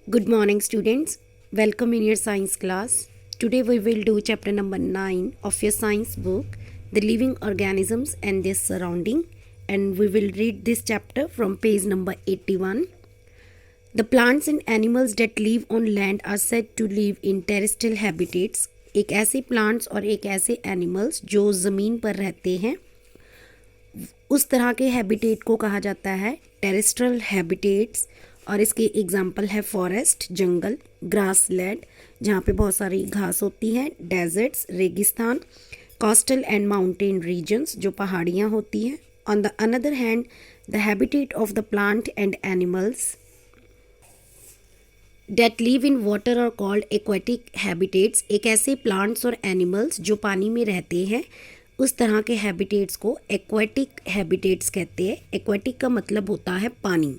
Good morning, students. Welcome in your science class. Today we will do chapter number 9 of your science book, The Living Organisms and Their Surrounding, and we will read this chapter from page number 81. The plants and animals that live on land are said to live in terrestrial habitats. एक ऐसे plants और एक ऐसे animals जो ज़मीन पर रहते हैं उस तरह के हैबिटेट को कहा जाता है टेरेस्ट्रियल हैबिटेट्स। और इसके एग्जांपल है फॉरेस्ट जंगल, ग्रासलैंड जहाँ पे बहुत सारी घास होती है, डेजर्ट्स रेगिस्तान, कोस्टल एंड माउंटेन रीजन्स जो पहाड़ियाँ होती हैं। On the another hand the habitat of the plant and animals that live in water are called aquatic habitats. एक ऐसे प्लांट्स और एनिमल्स जो पानी में रहते हैं उस तरह के हैबिटेट्स को एक्वेटिक हैबिटेट्स कहते हैं। एक्वेटिक का मतलब होता है पानी।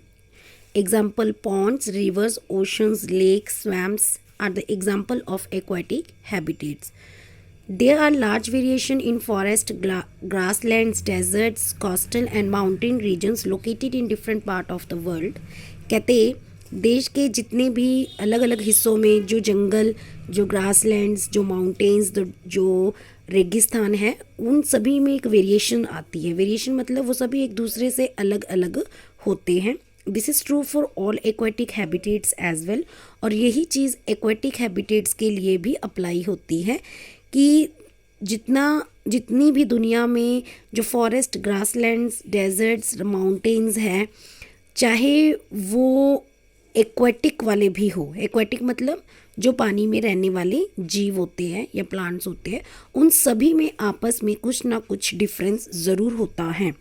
Example ponds, rivers, oceans, lakes, swamps are the example of aquatic habitats. There are large variation in forest, grasslands, deserts, coastal and mountain regions located in different part of the world। कहते देश के जितने भी अलग अलग हिस्सों में जो जंगल, जो ग्रासलैंड्स, जो माउंटेन्स, जो रेगिस्तान है, उन सभी में एक वेरिएशन आती है। वेरिएशन मतलब वो सभी एक दूसरे से अलग अलग होते हैं। This is true for all aquatic habitats as well. और यही चीज़ एक्वेटिक हैबिटेट्स के लिए भी अप्लाई होती है कि जितनी भी दुनिया में जो फॉरेस्ट, ग्रासलैंड्स, डेजर्ट्स, माउंटेन्स हैं, चाहे वो एक्वेटिक वाले भी हो, एक्वेटिक मतलब जो पानी में रहने वाले जीव होते हैं या प्लांट्स होते हैं, उन सभी में आपस में कुछ ना कुछ डिफरेंस ज़रूर होता है।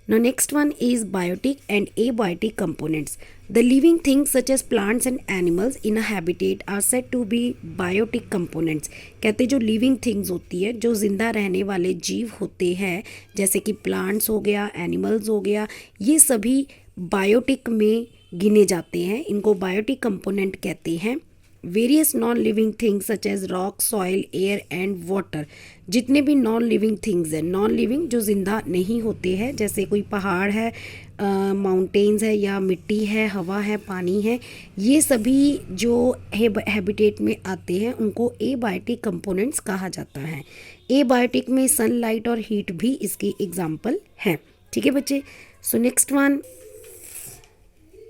Now next one is biotic and abiotic components. The living things such as plants and animals in a habitat are said to be biotic components। कहते जो living things होती है, जो ज़िंदा रहने वाले जीव होते हैं, जैसे कि plants हो गया, animals हो गया, ये सभी biotic में गिने जाते हैं। इनको biotic component कहते हैं। Various non living things such as rock, soil, air and water. जितने भी नॉन लिविंग थिंग्स हैं, नॉन लिविंग जो ज़िंदा नहीं होते हैं, जैसे कोई पहाड़ है, माउंटेन्स है या मिट्टी है, हवा है, पानी है, ये सभी जो हैबिटेट में आते हैं उनको एबायोटिक कंपोनेंट्स कहा जाता है। एबायोटिक में सनलाइट और हीट भी इसकी एग्जाम्पल है। ठीक है बच्चे। So next one,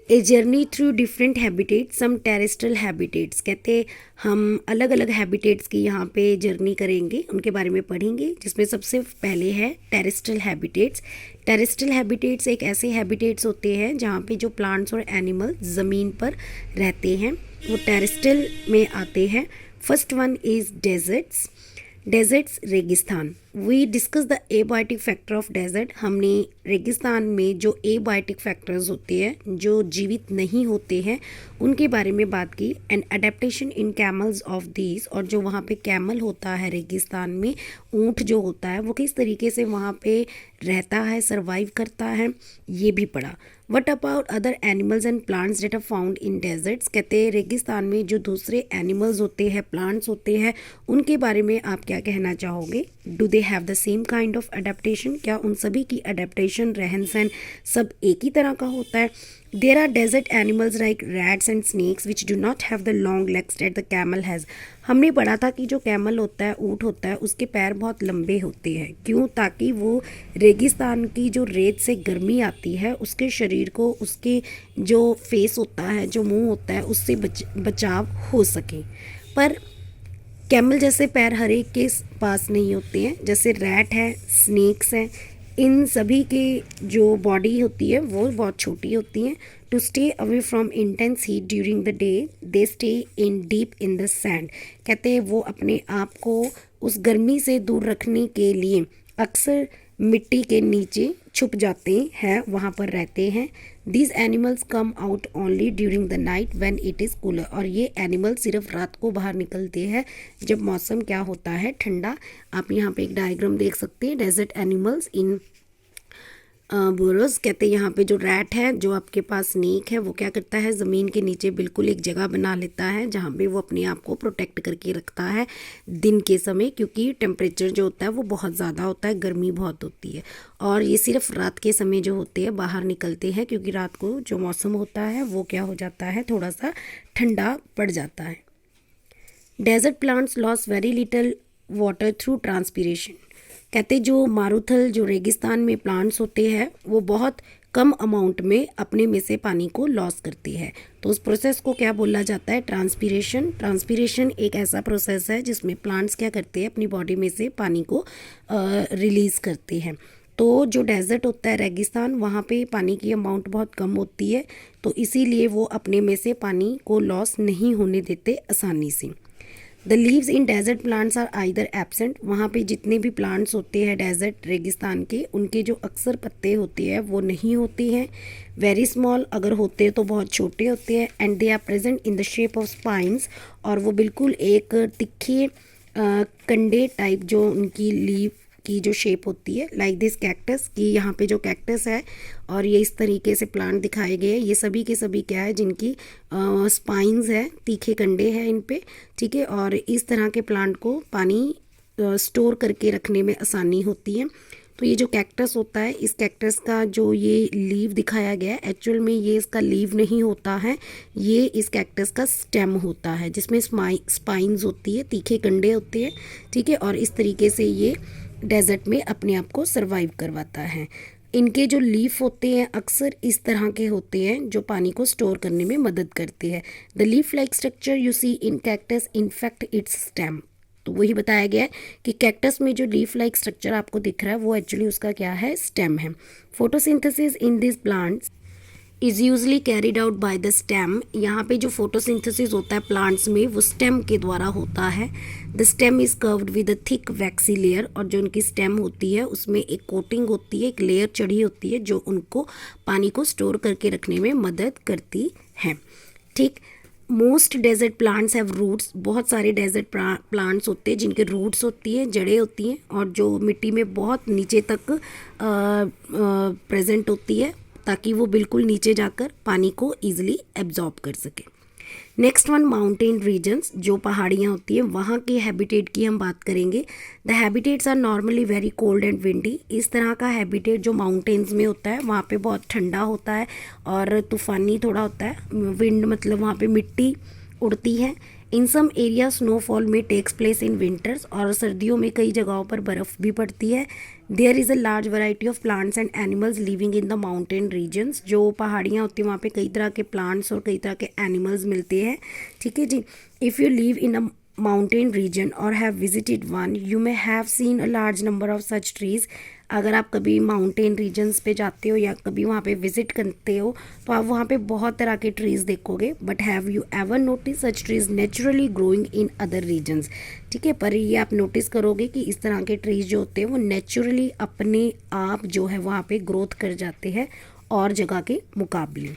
a journey through different habitats, some terrestrial habitats. कहते हम अलग अलग हैबिटेट्स की यहाँ पे जर्नी करेंगे, उनके बारे में पढ़ेंगे, जिसमें सबसे पहले है टेरेस्ट्रियल हैबिटेट्स। टेरेस्ट्रियल हैबिटेट्स एक ऐसे हैबिटेट्स होते हैं जहाँ पे जो प्लांट्स और एनिमल ज़मीन पर रहते हैं, वो टेरेस्ट्रियल में आते हैं। First one is deserts. Deserts रेगिस्तान। We discuss the abiotic factor of desert. हमने रेगिस्तान में जो एबायोटिक फैक्टर्स होते हैं, जो जीवित नहीं होते हैं, उनके बारे में बात की। And adaptation in camels of these, और जो वहाँ पे कैमल होता है रेगिस्तान में, ऊँट जो होता है, वो किस तरीके से वहाँ पे रहता है, सर्वाइव करता है, ये भी पढ़ा। What about other animals and plants that are found in deserts. कहते हैं रेगिस्तान में जो दूसरे एनिमल्स होते हैं, प्लांट्स होते हैं, उनके बारे में आप क्या कहना चाहोगे? Do they have the same kind of adaptation? क्या उन सभी की अडेप्टेशन, रहन सहन सब एक ही तरह का होता है? There are desert animals like rats and snakes which do not have the long legs that the camel has। हमने पढ़ा था कि जो कैमल होता है, ऊँट होता है, उसके पैर बहुत लंबे होते हैं। क्यों? ताकि वो रेगिस्तान की जो रेत से गर्मी आती है, उसके शरीर को, उसके जो फेस होता है, जो मुंह होता है, उससे बचाव हो सके। पर कैमल जैसे पैर हर एक के पास नहीं होते हैं। जैसे रैट है, स्नेक्स हैं, इन सभी के जो बॉडी होती है वो बहुत छोटी होती हैं। To stay away from intense heat during the day they stay in deep in the sand. कहते हैं वो अपने आप को उस गर्मी से दूर रखने के लिए अक्सर मिट्टी के नीचे छुप जाते हैं, वहाँ पर रहते हैं। These animals come out only during the night when it is cooler. और ये एनिमल सिर्फ रात को बाहर निकलते हैं जब मौसम क्या होता है? ठंडा। आप यहाँ पे एक डायग्राम देख सकते हैं, डेजर्ट एनिमल्स इन बोरोस कहते हैं यहाँ पे जो रैट है, जो आपके पास स्नेक है, वो क्या करता है, ज़मीन के नीचे बिल्कुल एक जगह बना लेता है जहाँ पे वो अपने आप को प्रोटेक्ट करके रखता है दिन के समय, क्योंकि टेम्परेचर जो होता है वो बहुत ज़्यादा होता है, गर्मी बहुत होती है। और ये सिर्फ रात के समय जो होते हैं बाहर निकलते हैं, क्योंकि रात को जो मौसम होता है वो क्या हो जाता है, थोड़ा सा ठंडा पड़ जाता है। Desert plants loss very little water through transpiration. कहते जो मारूथल, जो रेगिस्तान में प्लांट्स होते हैं, वो बहुत कम अमाउंट में अपने में से पानी को लॉस करती है। तो उस प्रोसेस को क्या बोला जाता है, ट्रांसपीरेशन। ट्रांसपीरेशन एक ऐसा प्रोसेस है जिसमें प्लांट्स क्या करते हैं, अपनी बॉडी में से पानी को रिलीज़ करते हैं। तो जो डेजर्ट होता है, रेगिस्तान, वहाँ पे पानी की अमाउंट बहुत कम होती है, तो इसीलिए वो अपने में से पानी को लॉस नहीं होने देते आसानी से। The leaves in desert plants are either absent. वहाँ पे जितने भी प्लांट्स होते हैं डेजर्ट रेगिस्तान के, उनके जो अक्सर पत्ते होते हैं वो नहीं होते हैं। वेरी स्मॉल, अगर होते हैं तो बहुत छोटे होते हैं। And they are present in the shape of spines, और वो बिल्कुल एक तिखे कंडे टाइप जो उनकी लीव की जो शेप होती है, लाइक दिस कैक्टस, कि यहाँ पे जो कैक्टस है और ये इस तरीके से प्लांट दिखाए गए हैं, ये सभी के सभी क्या है, जिनकी स्पाइंस है, तीखे कंडे हैं इन पे, ठीक है। और इस तरह के प्लांट को पानी स्टोर करके रखने में आसानी होती है। तो ये जो कैक्टस होता है, इस कैक्टस का जो ये लीव दिखाया गया है, एक्चुअल में ये इसका लीव नहीं होता है, ये इस कैक्टस का स्टेम होता है, जिसमें स्पाइंस होती है, तीखे कंडे होते हैं, ठीक है। और इस तरीके से ये डेजर्ट में अपने आप को सर्वाइव करवाता है। इनके जो लीफ होते हैं अक्सर इस तरह के होते हैं, जो पानी को स्टोर करने में मदद करते हैं। The leaf like structure you see in cactus in fact its stem. तो वही बताया गया है कि कैक्टस में जो लीफ लाइक स्ट्रक्चर आपको दिख रहा है वो एक्चुअली उसका क्या है, स्टेम है। Photosynthesis in this plants is usually carried out by the stem. यहाँ पे जो फोटोसिंथेसिस होता है प्लांट्स में, वो स्टेम के द्वारा होता है। The stem is curved with a thick waxy layer, और जो उनकी स्टेम होती है उसमें एक कोटिंग होती है, एक लेयर चढ़ी होती है, जो उनको पानी को स्टोर करके रखने में मदद करती है, ठीक। Most desert plants have roots. बहुत सारे डेजर्ट प्लांट्स होते हैं जिनके रूट्स होती हैं, जड़ें होती हैं, और जो मिट्टी में बहुत नीचे तक प्रेजेंट होती है, ताकि वो बिल्कुल नीचे जाकर पानी को ईजिली एब्जॉर्ब कर सके। नेक्स्ट वन, माउंटेन रीजन्स, जो पहाड़ियाँ होती हैं वहाँ के हैबिटेट की हम बात करेंगे। The habitats are normally very cold and windy. इस तरह का हैबिटेट जो माउंटेन्स में होता है वहाँ पे बहुत ठंडा होता है और तूफ़ानी थोड़ा होता है। विंड मतलब वहाँ पे मिट्टी उड़ती है। इन सम एरिया स्नोफॉल में टेक्स प्लेस इन विंटर्स, और सर्दियों में कई जगहों पर बर्फ़ भी पड़ती है। There is a large variety of plants and animals living in the mountain regions. जो पहाड़ियाँ होती हैं वहाँ पे कई तरह के प्लांट्स और कई तरह के एनिमल्स मिलते हैं, ठीक है जी। If you live in a mountain region or have visited one, you may have seen a large number of such trees. अगर आप कभी माउंटेन रीजन्स पे जाते हो या कभी वहाँ पे विजिट करते हो तो आप वहाँ पे बहुत तरह के ट्रीज़ देखोगे। But have you ever notice such trees naturally growing in other regions, ठीक है। पर ये आप नोटिस करोगे कि इस तरह के ट्रीज़ जो होते हैं वो नेचुरली अपने आप जो है वहाँ पे ग्रोथ कर जाते हैं और जगह के मुकाबले।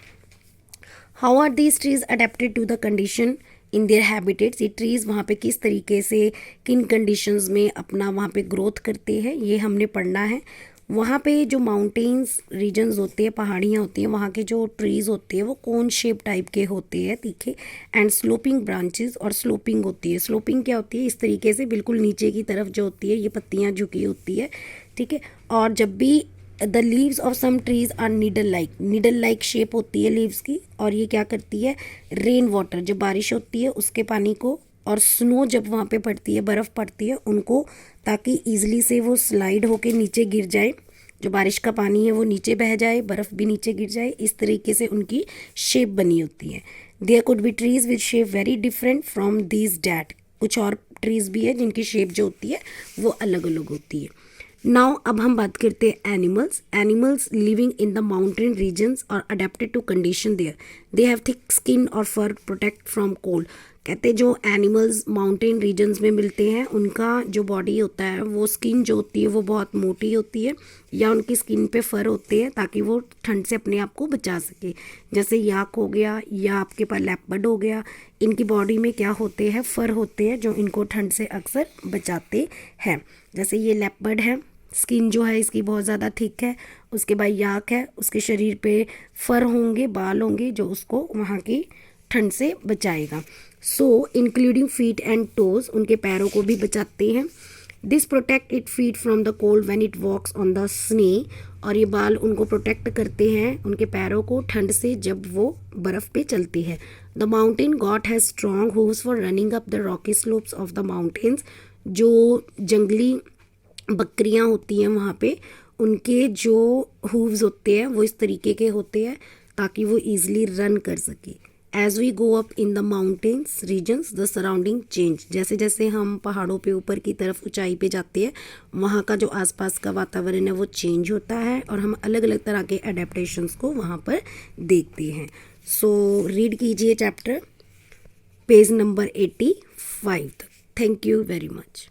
How are these trees adapted to the condition in their habitats. ये ट्रीज़ वहाँ पे किस तरीके से किन कंडीशंस में अपना वहाँ पे ग्रोथ करते हैं, ये हमने पढ़ना है। वहाँ पे जो माउंटेन्स रीजन्स होते हैं, पहाड़ियाँ होती हैं, वहाँ के जो ट्रीज़ होते हैं वो कोन शेप टाइप के होते हैं, तीखे, एंड स्लोपिंग ब्रांचेस, और स्लोपिंग होती है। स्लोपिंग क्या होती है, इस तरीके से बिल्कुल नीचे की तरफ जो होती है ये पत्तियाँ झुकी होती है, ठीक है। और जब भी the leaves of some trees are needle like shape होती है लीव्स की, और ये क्या करती है, रेन वाटर, जब बारिश होती है उसके पानी को, और स्नो जब वहाँ पे पड़ती है, बर्फ़ पड़ती है उनको, ताकि ईजिली से वो स्लाइड होके नीचे गिर जाए, जो बारिश का पानी है वो नीचे बह जाए, बर्फ़ भी नीचे गिर जाए, इस तरीके से उनकी शेप बनी होती है। There could be trees with shape very different from these that. कुछ और ट्रीज़ भी है जिनकी शेप जो होती है वो अलग अलग होती है। नाउ अब हम बात करते हैं animals living in the mountain regions और adapted to condition there. They have thick skin और फर प्रोटेक्ट फ्रॉम कोल्ड। कहते जो एनिमल्स माउंटेन रीजन्स में मिलते हैं उनका जो बॉडी होता है वो स्किन जो होती है वो बहुत मोटी होती है, या उनकी स्किन पे फर होते हैं ताकि वो ठंड से अपने आप को बचा सके। जैसे याक हो गया या आपके पास लेपर्ड हो गया, इनकी बॉडी में क्या होते हैं, फर होते हैं जो इनको ठंड से अक्सर बचाते हैं। जैसे ये लेपर्ड है, स्किन जो है इसकी बहुत ज़्यादा थिक है, उसके बाद याक है, उसके शरीर पे फर होंगे, बाल होंगे जो उसको वहाँ की ठंड से बचाएगा। So including feet and toes, उनके पैरों को भी बचाते हैं। This protect it feet from the cold when it walks on the snow, और ये बाल उनको प्रोटेक्ट करते हैं, उनके पैरों को, ठंड से जब वो बर्फ़ पे चलती है। The mountain got has strong hooves for running up the Rocky slopes of the mountains, जो जंगली बकरियां होती हैं वहाँ पे, उनके जो हूव्स होते हैं वो इस तरीके के होते हैं ताकि वो ईजिली रन कर सके। As we go up in the mountains regions the surrounding change, जैसे जैसे हम पहाड़ों पे ऊपर की तरफ ऊंचाई पे जाते हैं वहाँ का जो आसपास का वातावरण है वो चेंज होता है और हम अलग अलग तरह के एडेप्टेशंस को वहाँ पर देखते हैं। सो रीड कीजिए चैप्टर पेज नंबर 85 तक। Thank you very much.